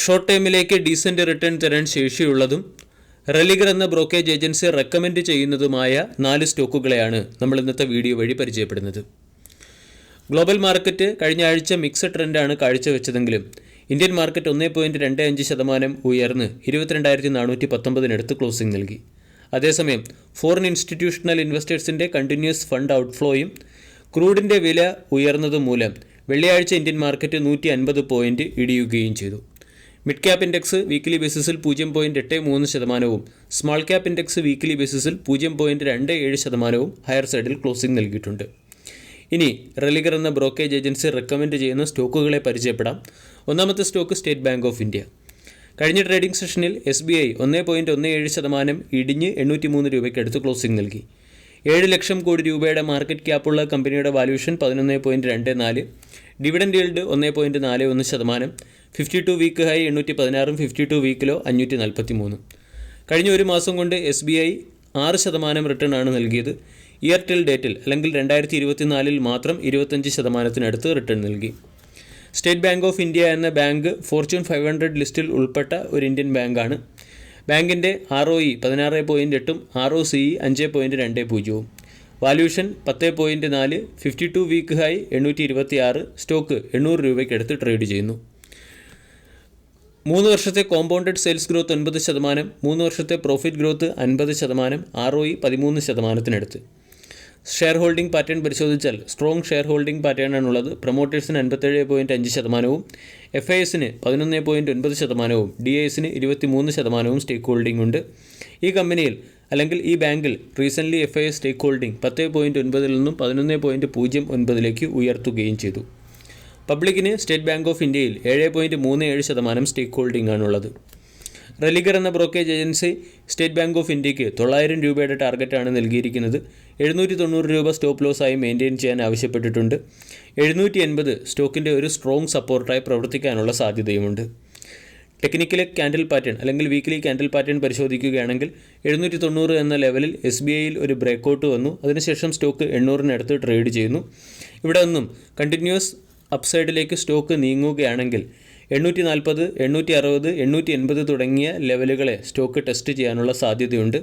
Short ടൈമിലേക്ക് decent return തരാൻ ശേഷിയുള്ളതും റെലിഗർ എന്ന ബ്രോക്കേജ് ഏജൻസി റെക്കമെൻഡ് ചെയ്യുന്നതുമായ 4 സ്റ്റോക്കുകളെയാണ് നമ്മൾ ഇന്നത്തെ വീഡിയോ വഴി പരിചയപ്പെടുന്നത്. ഗ്ലോബൽ മാർക്കറ്റ് കഴിഞ്ഞ ആഴ്ച മിക്സഡ് ട്രെൻഡാണ് കാഴ്ചവെച്ചതെങ്കിലും ഇന്ത്യൻ മാർക്കറ്റ് 1.25% ഉയർന്ന് 22,419 ക്ലോസിംഗ് നൽകി. അതേസമയം ഫോറിൻ ഇൻസ്റ്റിറ്റ്യൂഷണൽ ഇൻവെസ്റ്റേഴ്സിൻ്റെ കണ്ടിന്യൂസ് ഫണ്ട് ഔട്ട്ഫ്ലോയും ക്രൂഡിൻ്റെ വില ഉയർന്നതും മൂലം വെള്ളിയാഴ്ച ഇന്ത്യൻ മാർക്കറ്റ് 150 പോയിന്റ് ഇടിയുകയും ചെയ്തു. മിഡ് ക്യാപ് ഇൻഡെക്സ് വീക്കിലി ബേസിസിൽ 0.83%, സ്മാൾ ക്യാപ് ഇൻഡെക്സ് വീക്കിലി ബേസിസിൽ 0.27% ഹയർ സൈഡിൽ ക്ലോസിംഗ് നൽകിയിട്ടുണ്ട്. ഇനി റെലിഗർ എന്ന ബ്രോക്കേജ് ഏജൻസി റെക്കമെൻഡ് ചെയ്യുന്ന സ്റ്റോക്കുകളെ പരിചയപ്പെടാം. ഒന്നാമത്തെ stock state Bank of India. കഴിഞ്ഞ ട്രേഡിംഗ് സെഷനിൽ SBI 1.17% ഇടിഞ്ഞ് 803 രൂപയ്ക്കടുത്ത് ക്ലോസിംഗ് നൽകി. 7 ലക്ഷം കോടി രൂപയുടെ മാർക്കറ്റ് ക്യാപ്പുള്ള കമ്പനിയുടെ valuation 11.24, dividend yield 1.41%, 52 week high 816, 52 week low 543. കഴിഞ്ഞ ഒരു മാസം കൊണ്ട് SBI 6% റിട്ടേൺ ആണ് നൽകിയത്. ഇയർ ടിൽ ഡേറ്റിൽ അല്ലെങ്കിൽ 2024 മാത്രം 25% റിട്ടേൺ നൽകി. സ്റ്റേറ്റ് ബാങ്ക് ഓഫ് ഇന്ത്യ എന്ന ബാങ്ക് ഫോർച്യൂൺ 500 ലിസ്റ്റിൽ ഉൾപ്പെട്ട ഒരു ഇന്ത്യൻ ബാങ്കാണ്. ബാങ്കിൻ്റെ ROE 16.8ഉം ROCE 5.20ഉം. വാല്യൂഷൻ 10.4, 52 വീക്ക് ഹൈ 826, സ്റ്റോക്ക് 800 രൂപയ്ക്കടുത്ത് ട്രേഡ് ചെയ്യുന്നു. 3 വർഷത്തെ കോമ്പൗണ്ടഡ് സെയിൽസ് ഗ്രോത്ത് 9%, 3 വർഷത്തെ profit growth 50%, ROE 13%. Share holding pattern പരിശോധിച്ചാൽ സ്ട്രോങ് ഷെയർ ഹോൾഡിംഗ് പാറ്റേൺ ആണുള്ളത്. പ്രൊമോട്ടേഴ്സിന് 57.5%, FISന് 11.9%, DISന് 23% സ്റ്റേക്ക് ഹോൾഡിംഗ് ഉണ്ട്. ഈ കമ്പനിയിൽ അല്ലെങ്കിൽ ഈ ബാങ്കിൽ റീസെൻ്റ്ലി FIS സ്റ്റേക്ക് ഹോൾഡിംഗ് 10.9 നിന്നും 11.09 ഉയർത്തുകയും ചെയ്തു. പബ്ലിക്കിന് സ്റ്റേറ്റ് ബാങ്ക് ഓഫ് ഇന്ത്യയിൽ 7.37% സ്റ്റേക്ക് ഹോൾഡിംഗ് ആണുള്ളത്. റെലിഗർ എന്ന brokerage agency state Bank of ഇന്ത്യക്ക് 900 രൂപയുടെ ടാർഗറ്റാണ് നൽകിയിരിക്കുന്നത്. 790 രൂപ സ്റ്റോപ്പ് ലോസായി മെയിൻറ്റെയിൻ ചെയ്യാൻ ആവശ്യപ്പെട്ടിട്ടുണ്ട്. 780 സ്റ്റോക്കിൻ്റെ ഒരു സ്ട്രോങ് സപ്പോർട്ടായി പ്രവർത്തിക്കാനുള്ള സാധ്യതയുമുണ്ട്. ടെക്നിക്കൽ ക്യാൻഡിൽ പാറ്റേൺ അല്ലെങ്കിൽ വീക്കിലി ക്യാൻഡിൽ പാറ്റേൺ പരിശോധിക്കുകയാണെങ്കിൽ 790 എന്ന ലെവലിൽ SBIയിൽ ഒരു ബ്രേക്കൗട്ട് വന്നു. അതിനുശേഷം സ്റ്റോക്ക് 800 ട്രേഡ് ചെയ്യുന്നു. ഇവിടെ നിന്നും കണ്ടിന്യൂസ് അപ്സൈഡിലേക്ക് സ്റ്റോക്ക് നീങ്ങുകയാണെങ്കിൽ 840, 860, 880 തുടങ്ങിയ ലെവലുകളെ സ്റ്റോക്ക് ടെസ്റ്റ് ചെയ്യാനുള്ള സാധ്യതയുണ്ട്.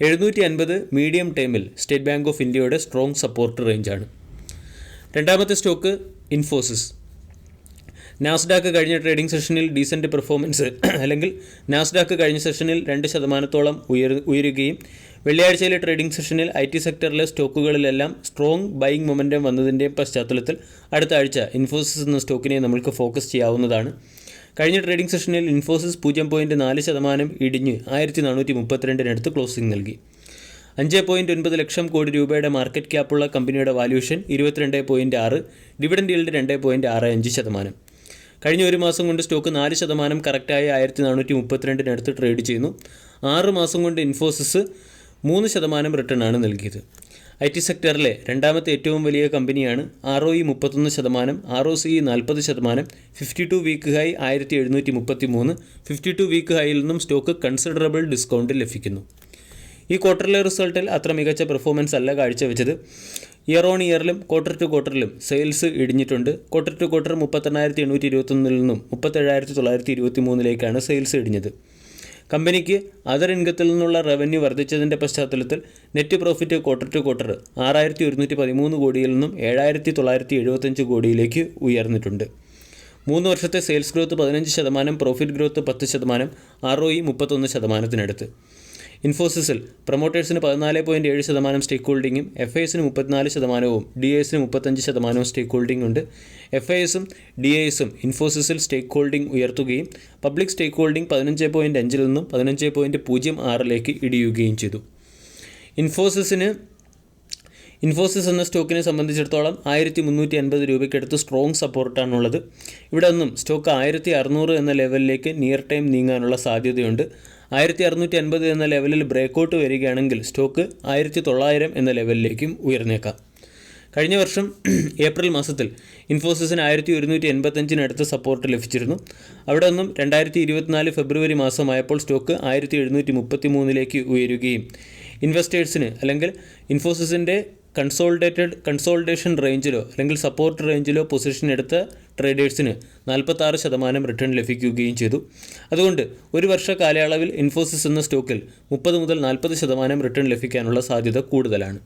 750 മീഡിയം ടൈമിൽ സ്റ്റേറ്റ് ബാങ്ക് ഓഫ് ഇന്ത്യയുടെ സ്ട്രോങ് സപ്പോർട്ട് റേഞ്ചാണ്. രണ്ടാമത്തെ സ്റ്റോക്ക് ഇൻഫോസിസ്. നാസ്ഡാക്ക് കഴിഞ്ഞ ട്രേഡിംഗ് സെഷനിൽ ഡീസൻറ്റ് പെർഫോമൻസ് അല്ലെങ്കിൽ നാസ്ഡാക്ക് കഴിഞ്ഞ സെഷനിൽ 2% ഉയരുകയും വെള്ളിയാഴ്ചയിലെ ട്രേഡിംഗ് സെഷനിൽ IT സെക്ടറിലെ സ്റ്റോക്കുകളിലെല്ലാം സ്ട്രോങ് ബൈയിങ് മൊമെൻറ്റം വന്നതിൻ്റെ പശ്ചാത്തലത്തിൽ അടുത്ത ആഴ്ച ഇൻഫോസിസ് എന്ന സ്റ്റോക്കിനെ നമ്മൾക്ക് ഫോക്കസ് ചെയ്യാവുന്നതാണ്. കഴിഞ്ഞ ട്രേഡിംഗ് സെഷനിൽ ഇൻഫോസിസ് 0.4% ഇടിഞ്ഞ് 1432 ക്ലോസിംഗ് നൽകി. 5.9 ലക്ഷം കോടി രൂപയുടെ മാർക്കറ്റ് ക്യാപ്പുള്ള കമ്പനിയുടെ വാല്യൂഷൻ 22.6, ഡിവിഡൻഡ് ഈൽഡ് 2.65%. കഴിഞ്ഞ ഒരു മാസം കൊണ്ട് സ്റ്റോക്ക് 4% കറക്റ്റായി 1432 ട്രേഡ് ചെയ്യുന്നു. 6 മാസം കൊണ്ട് ഇൻഫോസിസ് 3% റിട്ടേൺ ആണ് നൽകിയത്. IT സെക്ടറിലെ രണ്ടാമത്തെ ഏറ്റവും വലിയ കമ്പനിയാണ്. ROE 31%, ROCE 40%, 52 week high 1733, 52 week ഹൈയിൽ നിന്നും സ്റ്റോക്ക് കൺസിഡറബിൾ ഡിസ്കൗണ്ടിൽ ലഭിക്കുന്നു. ഈ ക്വാർട്ടറിലെ റിസൾട്ടിൽ അത്ര മികച്ച പെർഫോമൻസ് അല്ല കാഴ്ചവെച്ചത്. ഇയർ ഓൺ ഇയറിലും ക്വാർട്ടർ ടു ക്വാർട്ടറിലും സെയിൽസ് ഇടിഞ്ഞിട്ടുണ്ട്. ക്വാർട്ടർ ടു ക്വാർട്ടർ 38,821 നിന്നും 37,923 സെയിൽസ് ഇടിഞ്ഞത്. കമ്പനിക്ക് അതർ ഇൻകത്തിൽ നിന്നുള്ള റവന്യൂ വർദ്ധിച്ചതിൻ്റെ പശ്ചാത്തലത്തിൽ net profit quarter to quarter 6,113 കോടിയിൽ നിന്നും 7,975 കോടിയിലേക്ക് ഉയർന്നിട്ടുണ്ട്. 3 വർഷത്തെ sales growth 15%, profit growth 10%, ROE 31%. ഇൻഫോസിസിൽ പ്രൊമോട്ടേഴ്സിന് 14.7% സ്റ്റേക്ക് ഹോൾഡിങ്ങും FISന് 34%, DISന് 35% സ്റ്റേക്ക് ഹോൾഡിംഗ് ഉണ്ട്. FISും DISും ഇൻഫോസിസിൽ സ്റ്റേക്ക് ഹോൾഡിംഗ് ഉയർത്തുകയും പബ്ലിക് സ്റ്റേക്ക് ഹോൾഡിംഗ് 15.5 നിന്നും 15.06 ഇടിയുകയും ചെയ്തു. ഇൻഫോസിസ് എന്ന സ്റ്റോക്കിനെ സംബന്ധിച്ചിടത്തോളം 1350 രൂപയ്ക്കടുത്ത് സ്ട്രോങ് സപ്പോർട്ടാണുള്ളത്. ഇവിടെ നിന്നും സ്റ്റോക്ക് 1600 എന്ന ലെവലിലേക്ക് നിയർ ടൈം നീങ്ങാനുള്ള സാധ്യതയുണ്ട്. 1650 എന്ന ലെവലിൽ ബ്രേക്കൗട്ട് വരികയാണെങ്കിൽ സ്റ്റോക്ക് 1900 എന്ന ലെവലിലേക്കും ഉയർന്നേക്കാം. കഴിഞ്ഞ വർഷം ഏപ്രിൽ മാസത്തിൽ ഇൻഫോസിസിന് 1185 സപ്പോർട്ട് ലഭിച്ചിരുന്നു. അവിടെ നിന്നും 2024 ഫെബ്രുവരി മാസമായപ്പോൾ സ്റ്റോക്ക് 1733 ഉയരുകയും ഇൻവെസ്റ്റേഴ്സിന് അല്ലെങ്കിൽ ഇൻഫോസിസിൻ്റെ കൺസോൾട്ടേഷൻ റേഞ്ചിലോ അല്ലെങ്കിൽ സപ്പോർട്ട് റേഞ്ചിലോ പൊസിഷൻ എടുത്ത ട്രേഡേഴ്സിന് 46% റിട്ടേൺ ലഭിക്കുകയും ചെയ്തു. അതുകൊണ്ട് ഒരു വർഷ കാലയളവിൽ ഇൻഫോസിസ് എന്ന സ്റ്റോക്കിൽ 30 മുതൽ 40% റിട്ടേൺ ലഭിക്കാനുള്ള സാധ്യത കൂടുതലാണ്.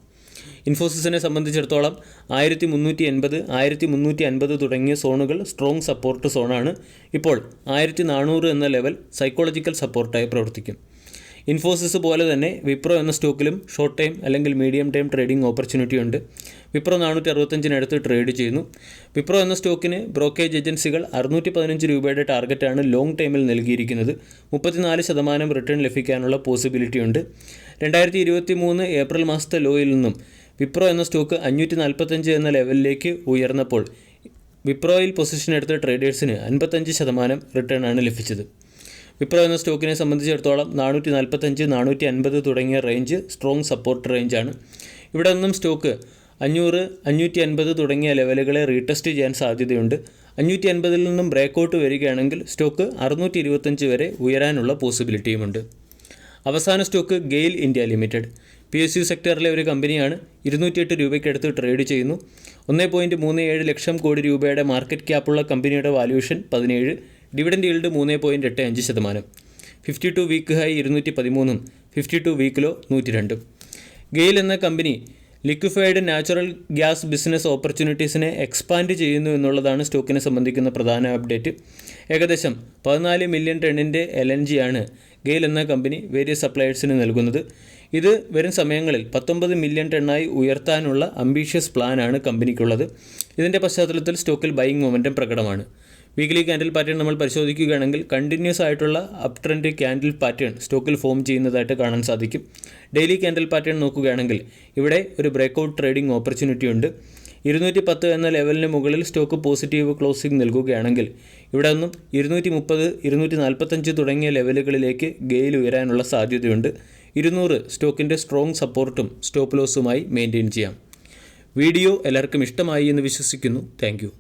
ഇൻഫോസിസിനെ സംബന്ധിച്ചിടത്തോളം 1380, 1350 തുടങ്ങിയ സോണുകൾ സ്ട്രോങ് സപ്പോർട്ട് സോണാണ്. ഇപ്പോൾ 1400 എന്ന ലെവൽ സൈക്കോളജിക്കൽ സപ്പോർട്ടായി പ്രവർത്തിക്കും. ഇൻഫോസിസ് പോലെ തന്നെ വിപ്രോ എന്ന സ്റ്റോക്കിലും ഷോർട്ട് ടൈം അല്ലെങ്കിൽ മീഡിയം ടൈം ട്രേഡിംഗ് ഓപ്പർച്യൂണിറ്റി ഉണ്ട്. വിപ്രോ 465 ട്രേഡ് ചെയ്യുന്നു. വിപ്രോ എന്ന സ്റ്റോക്കിന് ബ്രോക്കേജ് ഏജൻസികൾ 615 രൂപയുടെ ടാർഗറ്റാണ് ലോങ് ടൈമിൽ നൽകിയിരിക്കുന്നത്. 34% റിട്ടേൺ ലഭിക്കാനുള്ള പോസിബിലിറ്റി ഉണ്ട്. 2023 ഏപ്രിൽ മാസത്തെ ലോയിൽ നിന്നും വിപ്രോ എന്ന സ്റ്റോക്ക് 545 എന്ന ലെവലിലേക്ക് ഉയർന്നപ്പോൾ വിപ്രോയിൽ പൊസിഷൻ എടുത്ത ട്രേഡേഴ്സിന് 55% റിട്ടേൺ ആണ് ലഭിച്ചത്. വിപ്രോ എന്ന സ്റ്റോക്കിനെ സംബന്ധിച്ചിടത്തോളം 445, 450 തുടങ്ങിയ റേഞ്ച് സ്ട്രോങ് സപ്പോർട്ട് റേഞ്ചാണ്. ഇവിടെ നിന്നും സ്റ്റോക്ക് 500, 550 തുടങ്ങിയ ലെവലുകളെ റീടെസ്റ്റ് ചെയ്യാൻ സാധ്യതയുണ്ട്. 550 നിന്നും ബ്രേക്കൗട്ട് വരികയാണെങ്കിൽ സ്റ്റോക്ക് 625 വരെ ഉയരാനുള്ള പോസിബിലിറ്റിയുമുണ്ട്. അവസാന stock GAIL India limited. PSU സെക്ടറിലെ ഒരു കമ്പനിയാണ്. 208 രൂപയ്ക്കടുത്ത് ട്രേഡ് ചെയ്യുന്നു. 1.37 ലക്ഷം കോടി രൂപയുടെ മാർക്കറ്റ് ക്യാപ്പുള്ള കമ്പനിയുടെ valuation 17, dividend yield 3.85%. 52 week high 213, 52 week low 102. GAIL എന്ന കമ്പനി ലിക്വിഫൈഡ് നാച്ചുറൽ ഗ്യാസ് ബിസിനസ് ഓപ്പർച്യൂണിറ്റീസിനെ എക്സ്പാൻഡ് ചെയ്യുന്നു എന്നുള്ളതാണ് സ്റ്റോക്കിനെ സംബന്ധിക്കുന്ന പ്രധാന അപ്ഡേറ്റ്. ഏകദേശം 14 മില്യൺ ടണ്ണിൻ്റെ LNG ആണ് ഗെയിൽ എന്ന കമ്പനി വേരിയസ് സപ്ലയേഴ്സിന് നൽകുന്നത്. ഇത് വരും സമയങ്ങളിൽ 19 മില്യൺ ടണ്ണായി ഉയർത്താനുള്ള അംബീഷ്യസ് പ്ലാനാണ് കമ്പനിക്കുള്ളത്. ഇതിൻ്റെ പശ്ചാത്തലത്തിൽ സ്റ്റോക്കിൽ ബൈയിങ് മൊമെൻറ്റം പ്രകടമാണ്. വീക്ക്ലി ക്യാൻഡിൽ പാറ്റേൺ നമ്മൾ പരിശോധിക്കുകയാണെങ്കിൽ കണ്ടിന്യൂസ് ആയിട്ടുള്ള അപ് ട്രെൻഡ് ക്യാൻഡിൽ പാറ്റേൺ സ്റ്റോക്കിൽ ഫോം ചെയ്യുന്നതായിട്ട് കാണാൻ സാധിക്കും. ഡെയിലി ക്യാൻഡിൽ പാറ്റേൺ നോക്കുകയാണെങ്കിൽ ഇവിടെ ഒരു ബ്രേക്കൗട്ട് ട്രേഡിംഗ് ഓപ്പർച്യൂണിറ്റി ഉണ്ട്. 210 എന്ന ലെവലിന് മുകളിൽ സ്റ്റോക്ക് പോസിറ്റീവ് ക്ലോസിംഗ് നൽകുകയാണെങ്കിൽ ഇവിടെ നിന്നും 230, 245 തുടങ്ങിയ ലെവലുകളിലേക്ക് ഗെയിൽ ഉയരാനുള്ള സാധ്യതയുണ്ട്. 200 സ്റ്റോക്കിൻ്റെ സ്ട്രോങ് സപ്പോർട്ടും സ്റ്റോപ്പ് ലോസുമായി മെയിൻറ്റെയിൻ ചെയ്യാം. വീഡിയോ എല്ലാവർക്കും ഇഷ്ടമായി എന്ന് വിശ്വസിക്കുന്നു. താങ്ക്